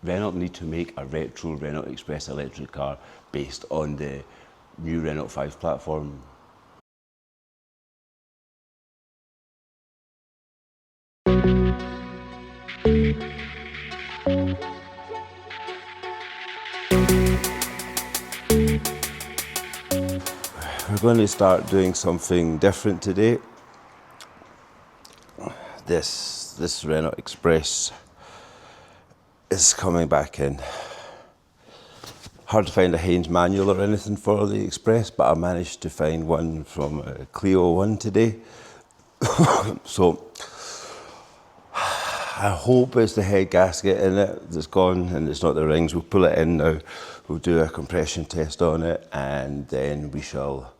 Renault need to make a retro Renault Express electric car based on the new Renault 5 platform. We're going to start doing something different today. This Renault Express is coming back in. Hard to find a Haynes manual or anything for the Express, but I managed to find one from Clio 1 today. So I hope it's the head gasket in it that's gone and it's not the rings. We'll pull it in now, we'll do a compression test on it, and then we shall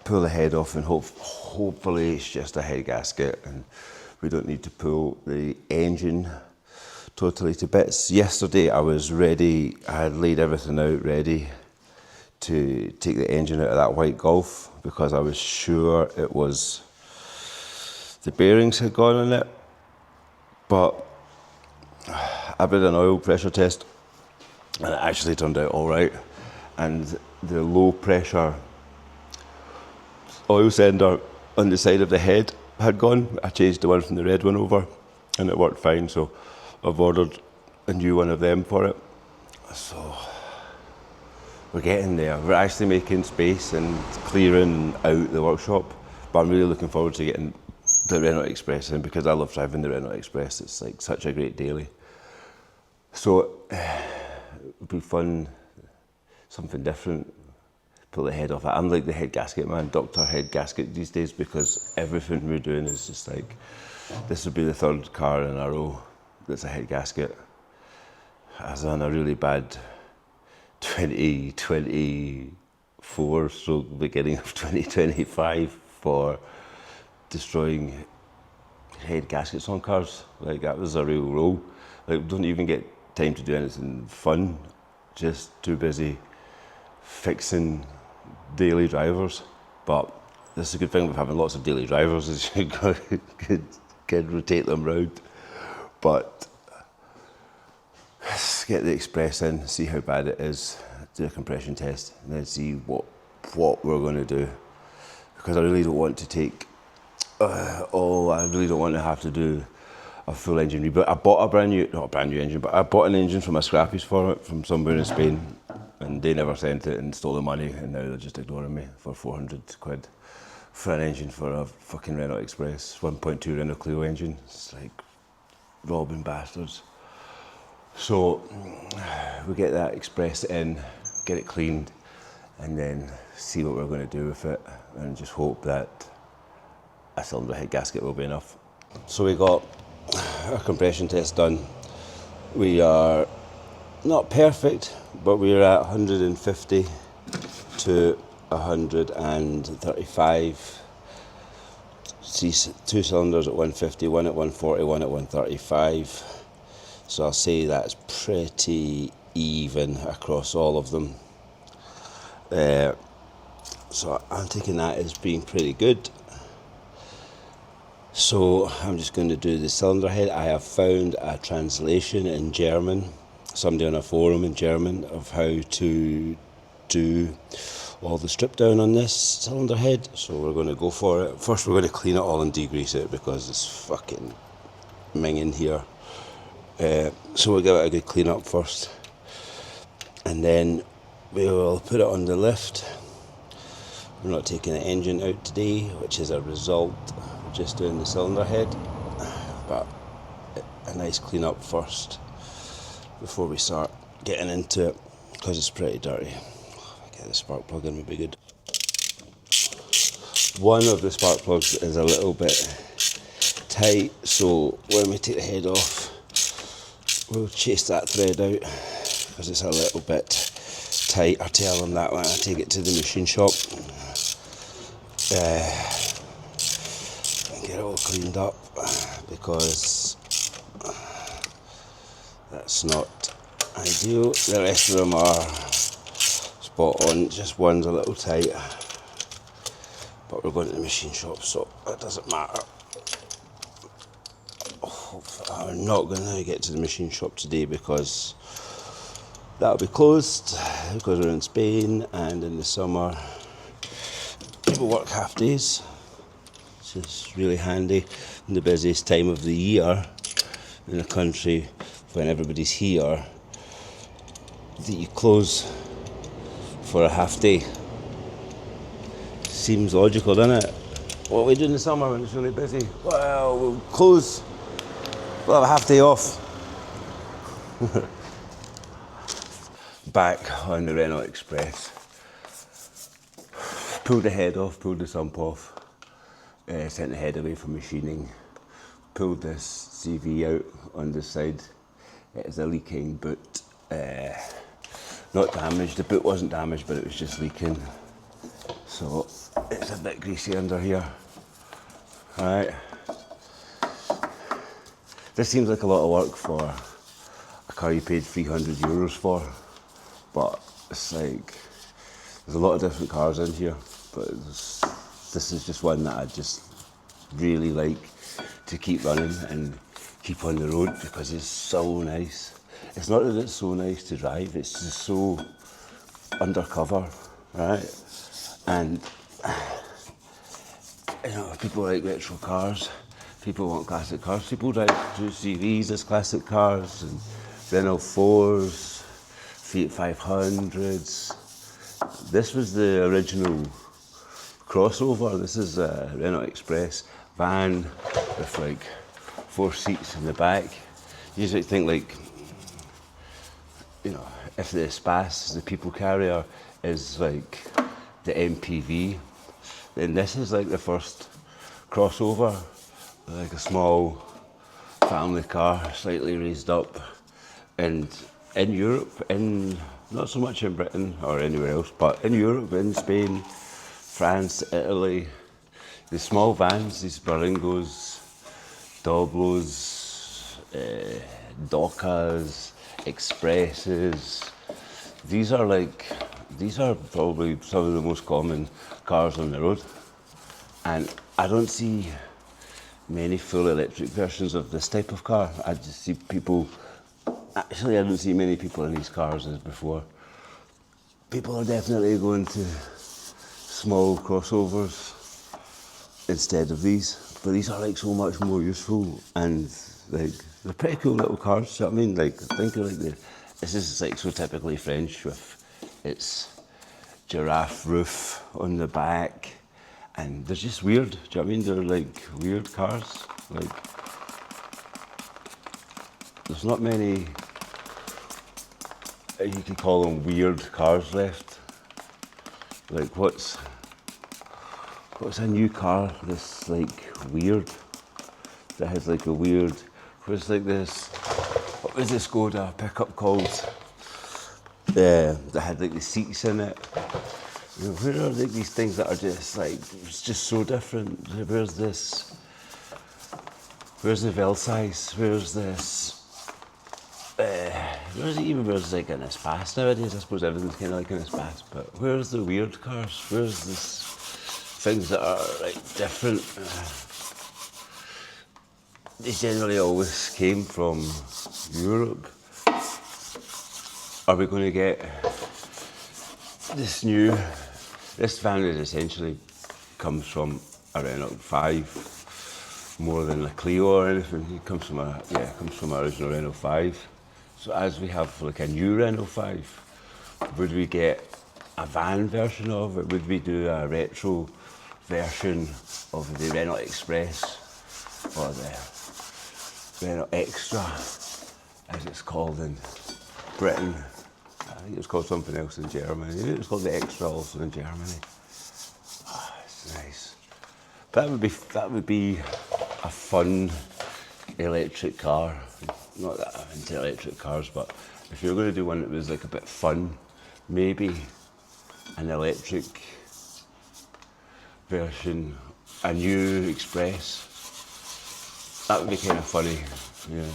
pull the head off, and hopefully it's just a head gasket and we don't need to pull the engine totally to bits. Yesterday I was ready, I had laid everything out ready to take the engine out of that white Golf because I was sure it was the bearings had gone in it, but I did an oil pressure test and it actually turned out all right, and the low pressure oil sender on the side of the head had gone. I changed the one from the red one over and it worked fine, so I've ordered a new one of them for it. So we're getting there. We're actually making space and clearing out the workshop, but I'm really looking forward to getting the Renault Express in because I love driving the Renault Express. It's like such a great daily. So it'll be fun, something different. Pull the head off. I'm like the head gasket man, Dr. Head Gasket these days, because everything we're doing is just like, this will be the third car in a row that's a head gasket. I was on a really bad 2024 stroke beginning of 2025 for destroying head gaskets on cars. Like, that was a real roll. Like, don't even get time to do anything fun, just too busy fixing daily drivers. But this is a good thing with having lots of daily drivers, is you could rotate them round. But let's get the Express in, see how bad it is, do a compression test, and then see what we're going to do. Because I really don't want to take I really don't want to have to do a full engine rebuild. I bought not a brand new engine, but I bought an engine from a scrappies for it from somewhere in Spain, and they never sent it and stole the money, and now they're just ignoring me for 400 quid for an engine for a fucking Renault Express 1.2 Renault Clio engine. It's like robbing bastards. So we get that Express in, get it cleaned, and then see what we're going to do with it, and just hope that a cylinder head gasket will be enough. So we got a compression test done. We are not perfect, but we're at 150 to 135. See, two cylinders at 150, one at 140, one at 135. So I'll say that's pretty even across all of them. So I'm taking that as being pretty good. So I'm just going to do the cylinder head. I have found a translation in German, somebody on a forum in German, of how to do all the strip down on this cylinder head. So we're going to go for it. First we're going to clean it all and degrease it because it's fucking minging here. So we'll give it a good clean up first, and then we will put it on the lift. We're not taking the engine out today, which is a result. We're just doing the cylinder head, but a nice clean up first before we start getting into it, because it's pretty dirty. If I get the spark plug in, would be good. One of the spark plugs is a little bit tight, so when we take the head off, we'll chase that thread out because it's a little bit tight. I'll tell them that when I take it to the machine shop and get it all cleaned up, because that's not ideal. The rest of them are spot on, just one's a little tight, but we're going to the machine shop, so it doesn't matter. we're not going to get to the machine shop today because that'll be closed because we're in Spain, and in the summer people work half days, which is really handy in the busiest time of the year in a country when everybody's here, that you close for a half day. Seems logical, doesn't it? What we do in the summer when it's really busy? Well, we'll close, we'll have a half day off. Back on the Renault Express. Pulled the head off, pulled the sump off, sent the head away for machining, pulled this CV out on the side. It is a leaking boot, not damaged. The boot wasn't damaged, but it was just leaking. So it's a bit greasy under here. Alright. This seems like a lot of work for a car you paid €300 for, but it's like, there's a lot of different cars in here, but this is just one that I just really like to keep running and keep on the road because it's so nice. It's not that it's so nice to drive, it's just so undercover, right? And you know, people like retro cars, people want classic cars, people drive CVs as classic cars, and Renault 4s, Fiat 500s. This was the original crossover. This is a Renault Express van with like 4 seats in the back. You usually think like, you know, if the Espace, the people carrier, is like the MPV, then this is like the first crossover, like a small family car, slightly raised up. And in Europe, not so much in Britain or anywhere else, but in Europe, in Spain, France, Italy, the small vans, these Berlingos, Doblos, Docas, Expresses, these are probably some of the most common cars on the road. And I don't see many full electric versions of this type of car. I just see people, actually I don't see many people in these cars as before. People are definitely going to small crossovers instead of these, but these are like so much more useful, and like they're pretty cool little cars. You know what I mean? Like, think of like this is like so typically French with its giraffe roof on the back, and they're just weird. Do you know what I mean? They're like weird cars. Like, there's not many, you could call them weird cars left. Like, what's a new car that's like weird, that has like a weird, what's like this, what was this Skoda pickup called, that had like the seats in it? You know, where are like these things that are just like, it's just so different? Where's this, where's the Velsize, where's this, where's like an Espace nowadays? I suppose everything's kind of like an Espace, but where's the weird cars? Where's this things that are like different? They generally always came from Europe. Are we going to get this van is essentially comes from a Renault 5 more than a Clio or anything. It comes from a original Renault 5. So as we have like a new Renault 5, would we get a van version of it? Would we do a retro version of the Renault Express, or the Renault Extra, as it's called in Britain? I think it's called something else in Germany. I think it's called the Extra also in Germany. Oh, it's nice. That would be a fun electric car. Not that I'm into electric cars, but if you're going to do one that was like a bit fun, maybe an electric version, a new Express, that would be kind of funny. Yeah.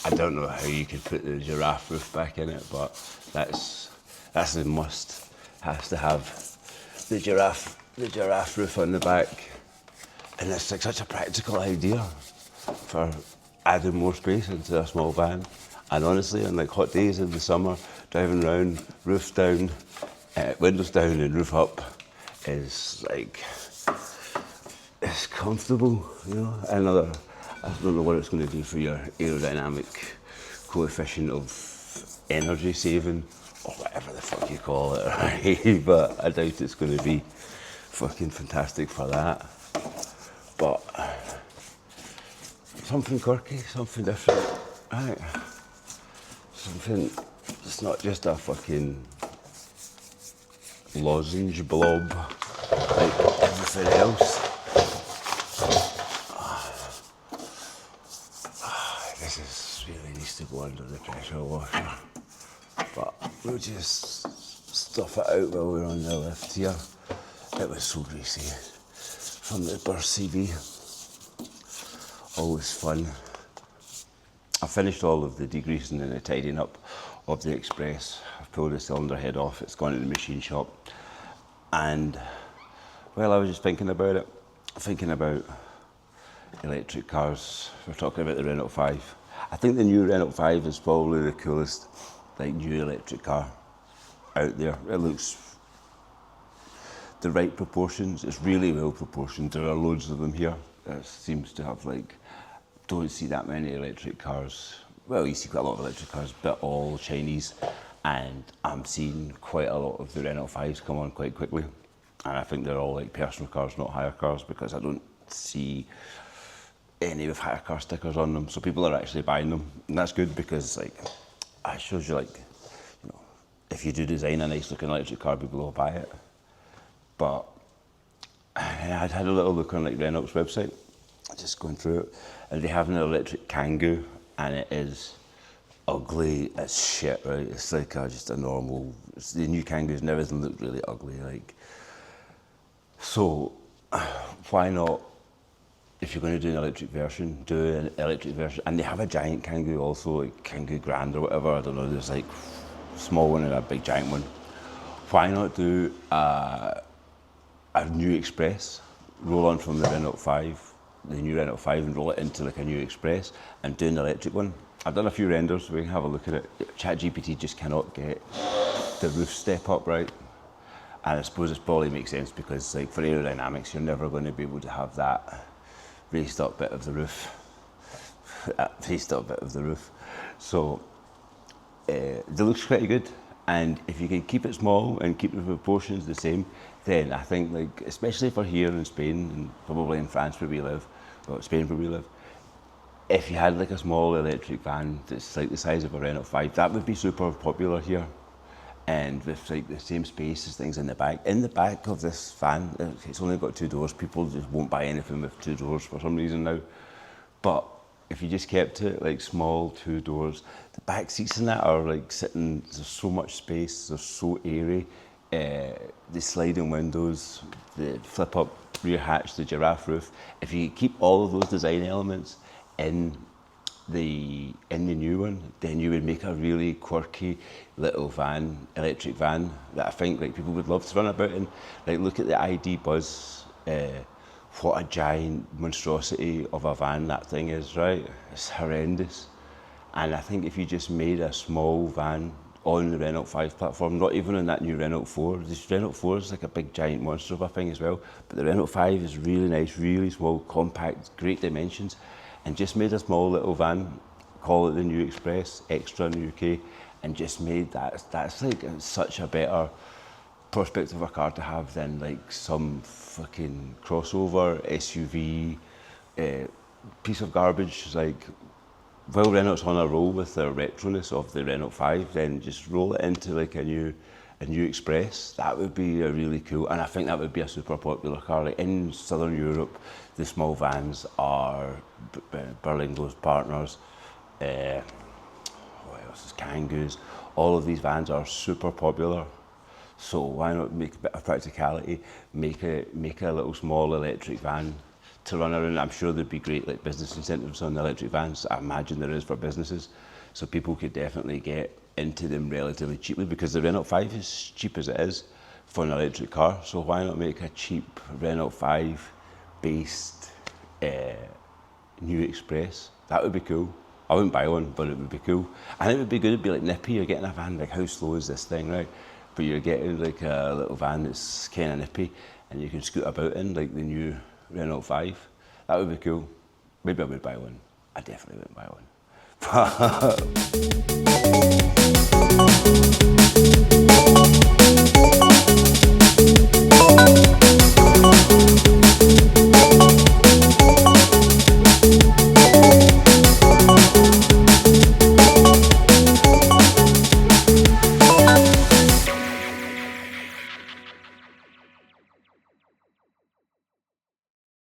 I don't know how you could put the giraffe roof back in it, but that's the must. Has to have the giraffe roof on the back, and it's like such a practical idea for adding more space into a small van. And honestly, on like hot days in the summer, driving around, roof down, windows down and roof up is like, it's comfortable, you know. Another, I don't know what it's going to do for your aerodynamic coefficient of energy saving, or whatever the fuck you call it, right? But I doubt it's going to be fucking fantastic for that. But something quirky, something different, right? Something, it's not just a fucking lozenge blob like everything else. This is really needs to go under the pressure washer, but we'll just stuff it out while we're on the lift here. It was so greasy from the burst CV. Always fun. I finished all of the degreasing and the tidying up of the Express. I've pulled the cylinder head off, it's gone to the machine shop. And, well, I was just thinking about it. Thinking about electric cars. We're talking about the Renault 5. I think the new Renault 5 is probably the coolest, like, new electric car out there. It looks the right proportions. It's really well proportioned. There are loads of them here. It seems to have, like, don't see that many electric cars. Well, you see quite a lot of electric cars, but all Chinese. And I'm seeing quite a lot of the Renault 5s come on quite quickly. And I think they're all like personal cars, not hire cars, because I don't see any with hire car stickers on them. So people are actually buying them. And that's good because like, it shows you like, you know, if you do design a nice looking electric car, people will buy it. But I'd had a little look on like Renault's website, just going through it, and they have an electric Kangoo, and it is ugly as shit, right? It's like just a normal, the new Kangoos and everything look really ugly, like. So, why not, if you're going to do an electric version, do an electric version, and they have a giant Kangoo also, like Kangoo Grand or whatever, I don't know, there's like a small one and a big giant one. Why not do a new Express, roll on from the Renault 5, the new Renault 5, and roll it into like a new Express and do an electric one. I've done a few renders, so we can have a look at it. ChatGPT just cannot get the roof step up right. And I suppose it probably makes sense because like for aerodynamics, you're never going to be able to have that raised up bit of the roof. So it looks pretty good. And if you can keep it small and keep the proportions the same, then I think like, especially for here in Spain and probably in France where we live, or Spain where we live, if you had like a small electric van that's like the size of a Renault 5, that would be super popular here. And with like the same space as things in the back. In the back of this van, it's only got 2 doors. People just won't buy anything with 2 doors for some reason now. But if you just kept it like small 2 doors, the back seats in that are like sitting, there's so much space, they're so airy. The sliding windows, the flip up rear hatch, the giraffe roof. If you keep all of those design elements in the new one, then you would make a really quirky little van, electric van, that I think like people would love to run about in. Like look at the ID Buzz, what a giant monstrosity of a van that thing is, right? It's horrendous. And I think if you just made a small van on the Renault 5 platform, not even on that new Renault 4, this Renault 4 is like a big giant monster of a thing as well, but the Renault 5 is really nice, really small, compact, great dimensions, and just made a small little van, call it the New Express Extra in the UK, and just made that's like such a better prospect of a car to have than like some fucking crossover SUV piece of garbage. Like, while Renault's on a roll with their retroness of the Renault 5, then just roll it into like a new Express. That would be a really cool, and I think that would be a super popular car. Like in Southern Europe, the small vans are Berlingo's partners, what else is Kangoos. All of these vans are super popular. So why not make a bit of practicality, make a little small electric van to run around. I'm sure there'd be great like business incentives on the electric vans. I imagine there is for businesses, so people could definitely get into them relatively cheaply, because the Renault 5 is cheap as it is for an electric car. So why not make a cheap Renault 5 based new Express. That would be cool. I wouldn't buy one, but it would be cool. And it would be good, it'd be like nippy, you're getting a van, like how slow is this thing, right? But you're getting like a little van that's kind of nippy and you can scoot about in, like the new Renault 5. That would be cool. Maybe I would buy one. I definitely wouldn't buy one.